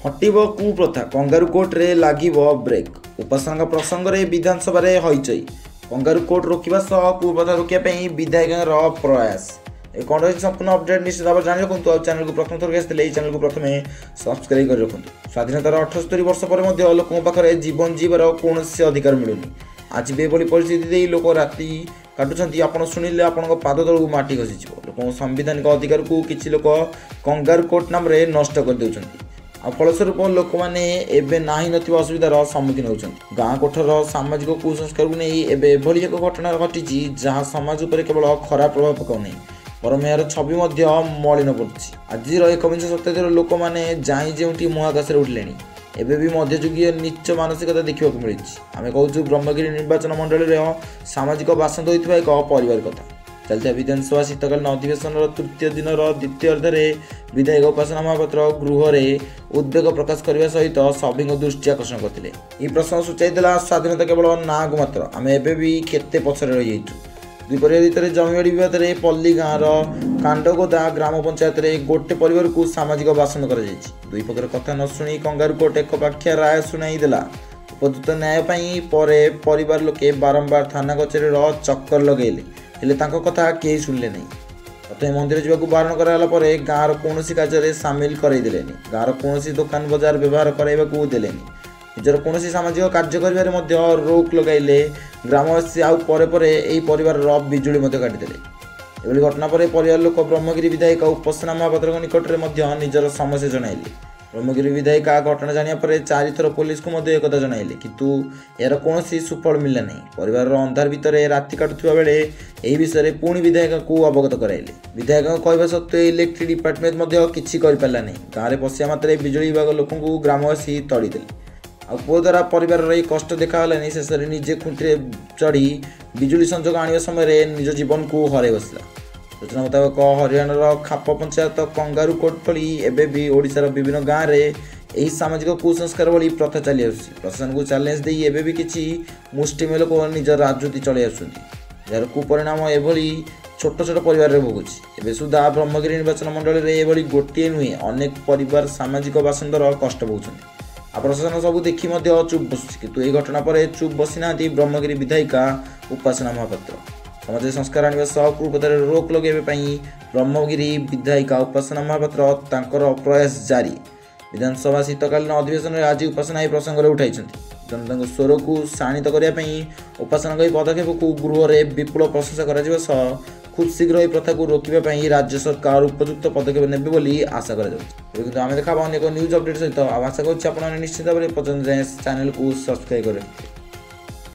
हटिब कुप्रथा kangaroo court रे लागिब break उपासना प्रसंग में विधानसभा हईचई कंगारू कोर्ट रोकवा सह कुप्रथा रोकने विधायक प्रयास कौन रही संपूर्ण अपडेट निश्चित भाव जान रखु और चैनल को प्रथम थर आसते चैनल को प्रथम सब्सक्राइब कर रखु स्वाधीनतार 78 वर्ष पर लोक पाखे जीवन जीवार कौन अधिकार मिलूनी आज भी एभली परिस्थिति लोक राति काटुंट आप शुणिले आपण पाद तल को माटी घसीज लोक संवैधानिक अधिकार को किसी लोक कंगारू कोर्ट नाम नष्ट कर देउछंती फलस्वरूप लोक मैंने ना असुविधार सम्मुखीन होती गाँ कोठर सामाजिक कुसंस्कार को नहीं एभली एक घटना घटी जहाँ समाज पर केवल खराब प्रभाव पकाउनी बरम यार छवि मलिन पड़ी आज एकविंश शताब्दी लोक मैंने जाई जो महाकाश उठिले एवं भी मध्यजुगीय नीच मानसिकता देखा मिली आम कहूँ ब्रह्मगिरी निर्वाचन मंडल सामाजिक बासंद होता एक परिवार कथा चलता विधानसभा शीतकालीन अधिवेशन तृतीय दिन द्वितीय अर्धे विधायक उपासना महापात्र गृह में उद्वेग प्रकाश करने सहित सभी दृष्टि आकर्षण करते यह प्रश्न सूचाईला स्वाधीनता केवल ना को मात्र आम एवं भी केते पछरे रही दुई परिवार भितर जमीबाड़ी विवाद में पल्ली गाँव कांडगोदा ग्राम पंचायत में गोटे परिवार को सामाजिक बासंद कर दुई पक्षर कथा न शुणी कंगारू कोर्ट एक पाखिया राय शुणाईदेला उपयुक्त न्याय पर परिवार लोके बारंबार थाना कचेरी चक्कर लगेले हेले तांको कथा केही शुणिले नहीं प्रथम मंदिर जावाक बारण कराला गाँव कौन कार्य सामिल करदेले गाँव कौन दुकान बजार व्यवहार कराइबा देलेनी निजर कौन सामाजिक कार्य कर रोक लगाइले ग्रामवासी आउ परिवार बिजुली काटिदेले एभली घटना पर परिवार लोक ब्रह्मगिरी विधायिका उपासना महापात्र निकट में निजर समस्या जणाइले ब्रह्मगिरी विधायिका घटना जाना चारि थर पुलिस को एक जणाइले किंतु यार कौन सुफल मिलला नहीं परिवार अंधार भितर राति काटुवा बेले यह विषय पुणी विधायक को अवगत कराइले विधायक कहवा सत्वे इलेक्ट्रिक डिपार्टमेंट किसी कर पारा नहीं गाँव में पशिया मात्रे बिजुली विभाग लोक ग्रामवासी तड़ीदेले आ पुओ द्वारा परिवार कष्ट देखागलानी शेष निजे खुंटी चढ़ी बिजुली संजोग आने समय निज जीवन को हर बसला सूचना मुताबक हरियाणार खाप पंचायत कंगारू कोर्ट भली एवं भी ओडिशार विभिन्न गाँव में यही सामाजिक कुसंस्कार भली प्रथा चली आसुची प्रशासन को चैलेंज दे एवं भी किसी मुष्टिमेय लोक निज राजनीति चलाई आसुचंती जार कुपरिणाम एभली छोट छोट परिवार भोगुची एवं सुधा ब्रह्मगिरी निर्वाचन मंडल में एभली गोटे नुहे अनेक परिवार सामाजिक बासंदर कष्ट भोगुछंती प्रशासन सब देखी चुप बसुची किंतु यह घटना पर चुप बसी ना ब्रह्मगिरी विधायिका उपासना महापात्र समाज संस्कार आने सह कुप्रथार रोक लगाइबा ब्रह्मगिरी विधायिका उपासना महापात्र तांकर प्रयास जारी विधानसभा शीतकालीन अधिवेशन में आज उपासना यह प्रसंग में उठाई जनता स्वर को शाणित करने उपासना पदक्षेप को गृह में विपुल प्रशंसा कर खूब शीघ्र यह प्रथा को रोकने राज्य सरकार उपयुक्त पदक्षेप ने आशा कर आम देखा अनेक न्यूज अपडेट सहित आशा कर निश्चित भाव चैनल को सब्सक्राइब करें।